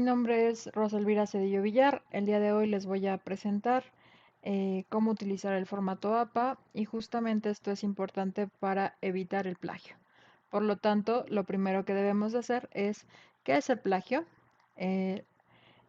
nombre es Rosa Elvira Cedillo Villar. El día de hoy les voy a presentar cómo utilizar el formato APA y justamente esto es importante para evitar el plagio. Por lo tanto, lo primero que debemos de hacer es ¿qué es el plagio? Eh,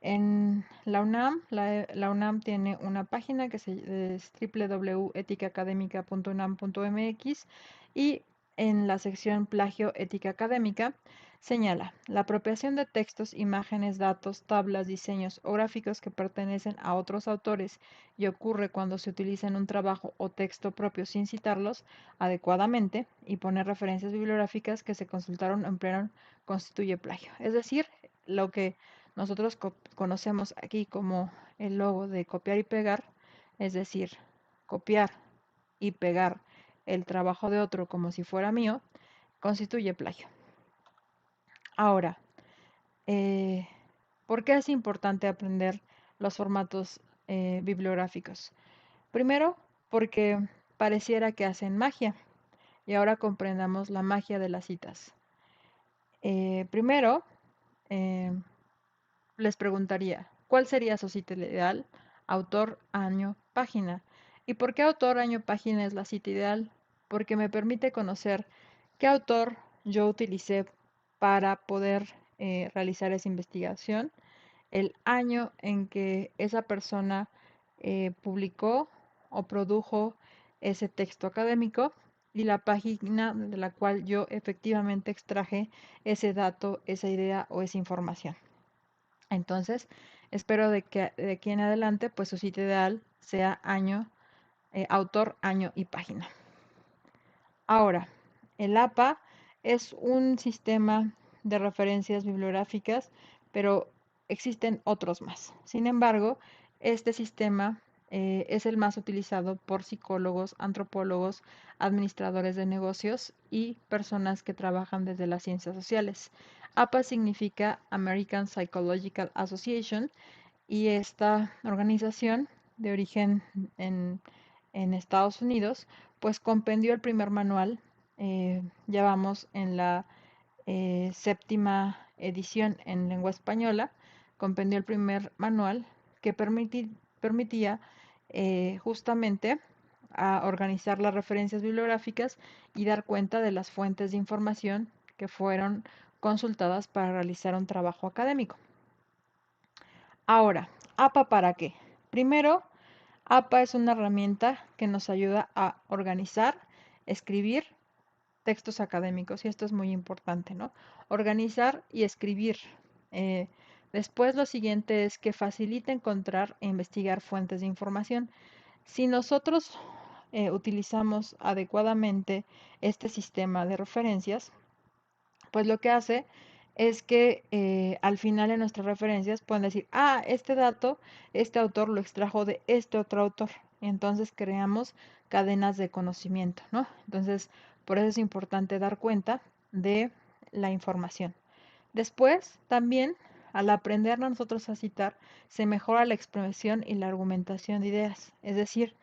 en la UNAM, la UNAM tiene una página que es www.eticaacademica.unam.mx y en la sección Plagio Ética Académica señala la apropiación de textos, imágenes, datos, tablas, diseños o gráficos que pertenecen a otros autores y ocurre cuando se utiliza en un trabajo o texto propio sin citarlos adecuadamente y poner referencias bibliográficas que se consultaron o emplearon constituye plagio. Es decir, lo que nosotros conocemos aquí como el logo de copiar y pegar, es decir, copiar y pegar el trabajo de otro como si fuera mío, constituye plagio. Ahora, eh, ¿por qué es importante aprender los formatos bibliográficos? Primero, porque pareciera que hacen magia y ahora comprendamos la magia de las citas. Primero, eh, les preguntaría, ¿cuál sería su cita ideal? Autor, año, página. ¿Y por qué autor, año, página es la cita ideal? Porque me permite conocer qué autor yo utilicé para poder realizar esa investigación, el año en que esa persona publicó o produjo ese texto académico y la página de la cual yo efectivamente extraje ese dato, esa idea o esa información. Entonces, espero de que de aquí en adelante, pues su sitio ideal sea año, autor, año y página. Ahora, el APA es un sistema de referencias bibliográficas, pero existen otros más. Sin embargo, este sistema es el más utilizado por psicólogos, antropólogos, administradores de negocios y personas que trabajan desde las ciencias sociales. APA significa American Psychological Association y esta organización de origen en, en Estados Unidos, pues compendió el primer manual, ya vamos en la séptima edición en lengua española, compendió el primer manual que permitía justamente a organizar las referencias bibliográficas y dar cuenta de las fuentes de información que fueron consultadas para realizar un trabajo académico. Ahora, ¿APA para qué? Primero, APA es una herramienta que nos ayuda a organizar, escribir textos académicos y esto es muy importante, ¿no? Organizar y escribir. Eh, Después lo siguiente es que facilita encontrar e investigar fuentes de información. Si nosotros utilizamos adecuadamente este sistema de referencias, pues lo que hace es que al final en nuestras referencias pueden decir, ah, este dato, este autor lo extrajo de este otro autor. Y entonces creamos cadenas de conocimiento, ¿no? Entonces, por eso es importante dar cuenta de la información. Después, también, al aprender nosotros a citar, se mejora la expresión y la argumentación de ideas. Es decir,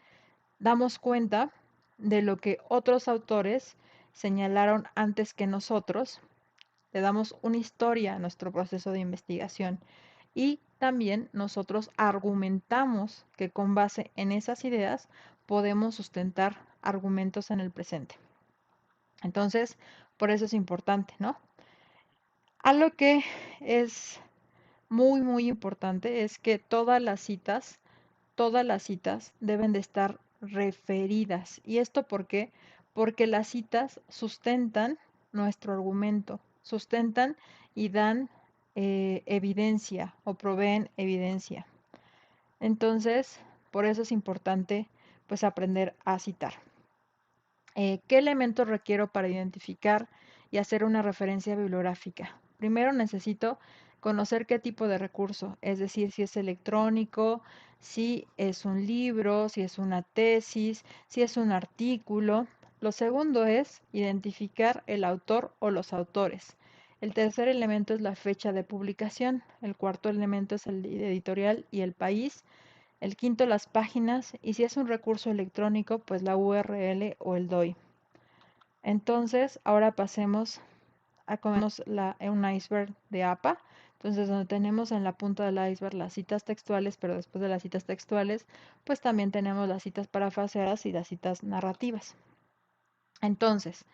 damos cuenta de lo que otros autores señalaron antes que nosotros, le damos una historia a nuestro proceso de investigación y también nosotros argumentamos que con base en esas ideas podemos sustentar argumentos en el presente. Entonces, por eso es importante, ¿no? Algo que es muy importante es que todas las citas deben de estar referidas. ¿Y esto por qué? Porque las citas sustentan nuestro argumento, sustentan y dan evidencia o proveen evidencia. Entonces, por eso es importante pues aprender a citar. ¿Qué elementos requiero para identificar y hacer una referencia bibliográfica? Primero necesito conocer qué tipo de recurso, es decir, si es electrónico, si es un libro, si es una tesis, si es un artículo. Lo segundo es identificar el autor o los autores. El tercer elemento es la fecha de publicación. El cuarto elemento es el editorial y el país. El quinto, las páginas. Y si es un recurso electrónico, pues la URL o el DOI. Entonces, ahora pasemos a comernos un iceberg de APA. Entonces, donde tenemos en la punta del iceberg las citas textuales, pero después de las citas textuales, pues también tenemos las citas parafraseadas y las citas narrativas. Entonces,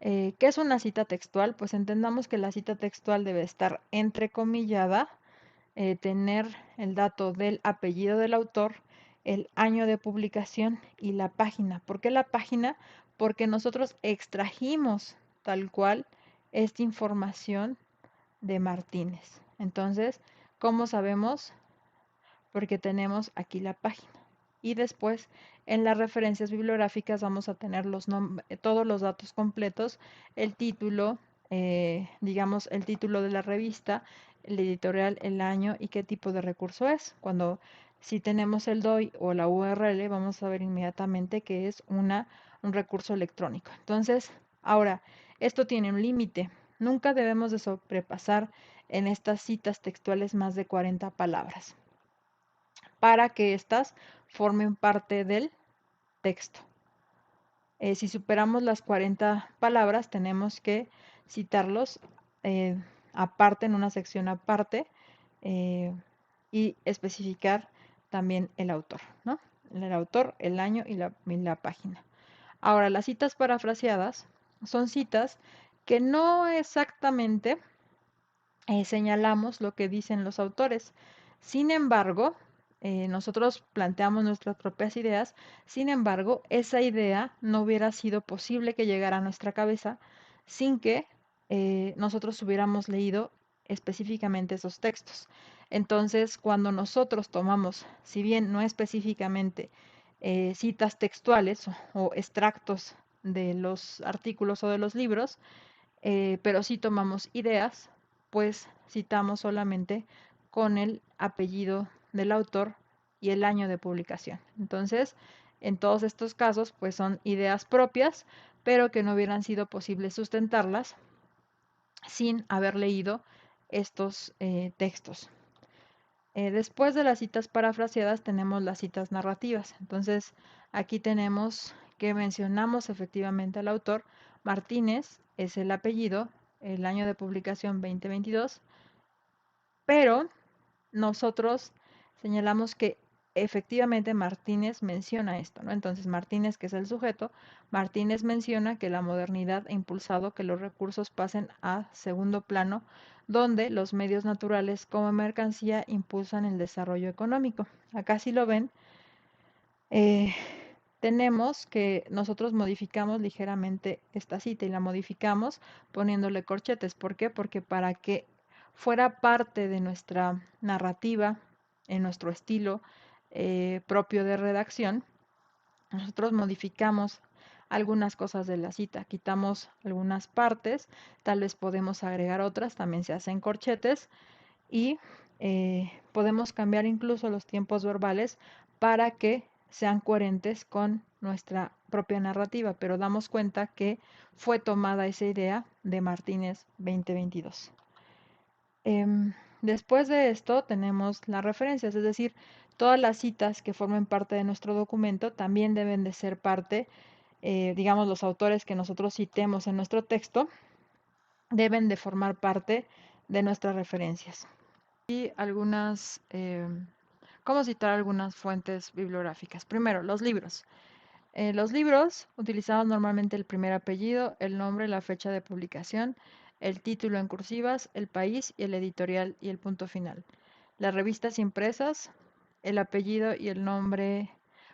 ¿qué es una cita textual? Pues entendamos que la cita textual debe estar entrecomillada, tener el dato del apellido del autor, el año de publicación y la página. ¿Por qué la página? Porque nosotros extrajimos tal cual esta información de Martínez. Entonces, ¿cómo sabemos? Porque tenemos aquí la página. Y después, en las referencias bibliográficas vamos a tener todos los datos completos, el título, digamos, el título de la revista, el editorial, el año y qué tipo de recurso es. Si tenemos el DOI o la URL, vamos a ver inmediatamente que es un recurso electrónico. Entonces, ahora, esto tiene un límite. Nunca debemos de sobrepasar en estas citas textuales más de 40 palabras para que éstas formen parte del texto. Si superamos las 40 palabras, tenemos que citarlos eh, aparte, en una sección aparte, eh, y especificar también el autor, ¿no? El autor, el año y la página. Ahora, las citas parafraseadas son citas que no exactamente señalamos lo que dicen los autores. Sin embargo, nosotros planteamos nuestras propias ideas, sin embargo, esa idea no hubiera sido posible que llegara a nuestra cabeza sin que nosotros hubiéramos leído específicamente esos textos. Entonces, cuando nosotros tomamos, si bien no específicamente citas textuales o extractos de los artículos o de los libros, pero si tomamos ideas, pues citamos solamente con el apellido del autor y el año de publicación. Entonces, en todos estos casos, pues son ideas propias, pero que no hubieran sido posible sustentarlas sin haber leído estos textos. Después de las citas parafraseadas tenemos las citas narrativas. Entonces, aquí tenemos que mencionamos efectivamente al autor. Martínez es el apellido, el año de publicación 2022, pero nosotros señalamos que efectivamente Martínez menciona esto, ¿no? Entonces Martínez, que es el sujeto, Martínez menciona que la modernidad ha impulsado que los recursos pasen a segundo plano, donde los medios naturales como mercancía impulsan el desarrollo económico. Acá si lo ven, eh, tenemos que nosotros modificamos ligeramente esta cita y la modificamos poniéndole corchetes. ¿Por qué? Porque para que fuera parte de nuestra narrativa, en nuestro estilo propio de redacción, nosotros modificamos algunas cosas de la cita, quitamos algunas partes, tal vez podemos agregar otras, también se hacen corchetes y podemos cambiar incluso los tiempos verbales para que sean coherentes con nuestra propia narrativa, pero damos cuenta que fue tomada esa idea de Martínez 2022. Después de esto tenemos las referencias, es decir, todas las citas que formen parte de nuestro documento también deben de ser parte, digamos, los autores que nosotros citemos en nuestro texto deben de formar parte de nuestras referencias. Y cómo citar algunas fuentes bibliográficas. Primero, los libros. Los libros utilizamos normalmente el primer apellido, el nombre, la fecha de publicación, el título en cursivas, el país y el editorial y el punto final. Las revistas impresas, el apellido y el nombre.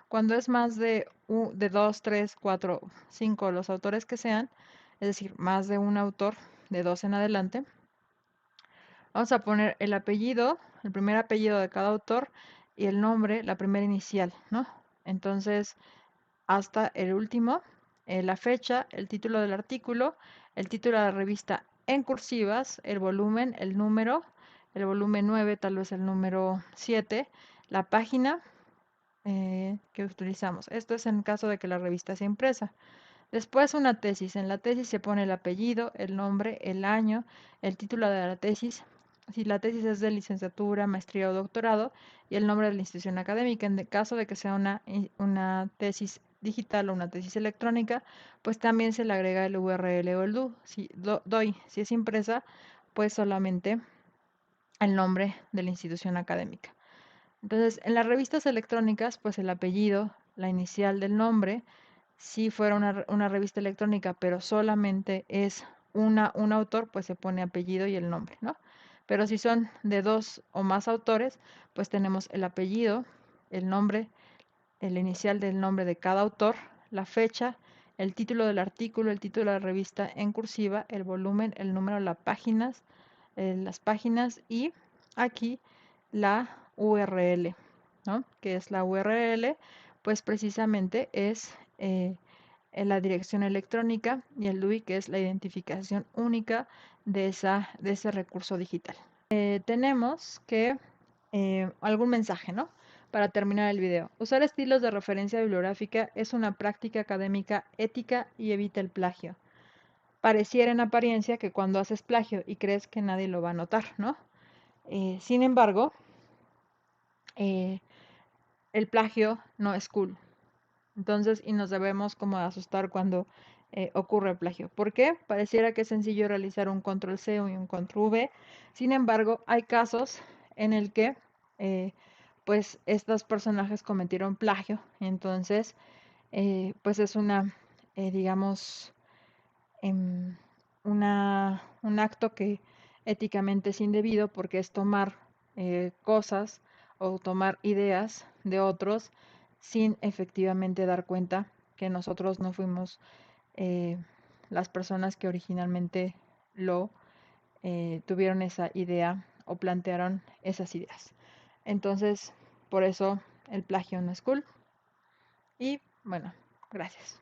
Cuando es más de dos, tres, cuatro, cinco los autores que sean, es decir, más de un autor, de dos en adelante, vamos a poner el apellido, el primer apellido de cada autor y el nombre, la primera inicial, ¿no? Entonces, hasta el último, la fecha, el título del artículo, el título de la revista en cursivas, el volumen, el número, el volumen 9, tal vez el número 7, la página que utilizamos. Esto es en caso de que la revista sea impresa. Después una tesis. En la tesis se pone el apellido, el nombre, el año, el título de la tesis. Si la tesis es de licenciatura, maestría o doctorado, y el nombre de la institución académica. En el caso de que sea una tesis digital o una tesis electrónica, pues también se le agrega el URL o el DOI. Si es impresa, pues solamente el nombre de la institución académica. Entonces, en las revistas electrónicas, pues el apellido, la inicial del nombre, si fuera una revista electrónica, pero solamente es un autor, pues se pone apellido y el nombre, ¿no? Pero si son de dos o más autores, pues tenemos el apellido, el nombre, el inicial del nombre de cada autor, la fecha, el título del artículo, el título de la revista en cursiva, el volumen, el número de las páginas y aquí la URL, ¿no? Que es la URL, pues precisamente es la dirección electrónica y el DUI, que es la identificación única de ese recurso digital. Tenemos que algún mensaje, ¿no? Para terminar el video. Usar estilos de referencia bibliográfica es una práctica académica ética y evita el plagio. Pareciera en apariencia que cuando haces plagio y crees que nadie lo va a notar, ¿no? Sin embargo, eh, el plagio no es cool. Entonces, y nos debemos como asustar cuando ocurre el plagio. ¿Por qué? Pareciera que es sencillo realizar un control C y un control V. Sin embargo, hay casos en el que pues estos personajes cometieron plagio. Entonces, pues es una, digamos, em, un acto que éticamente es indebido porque es tomar cosas o tomar ideas de otros sin efectivamente dar cuenta que nosotros no fuimos eh, las personas que originalmente lo tuvieron esa idea o plantearon esas ideas. Entonces, por eso el plagio no es cool. Y bueno, gracias.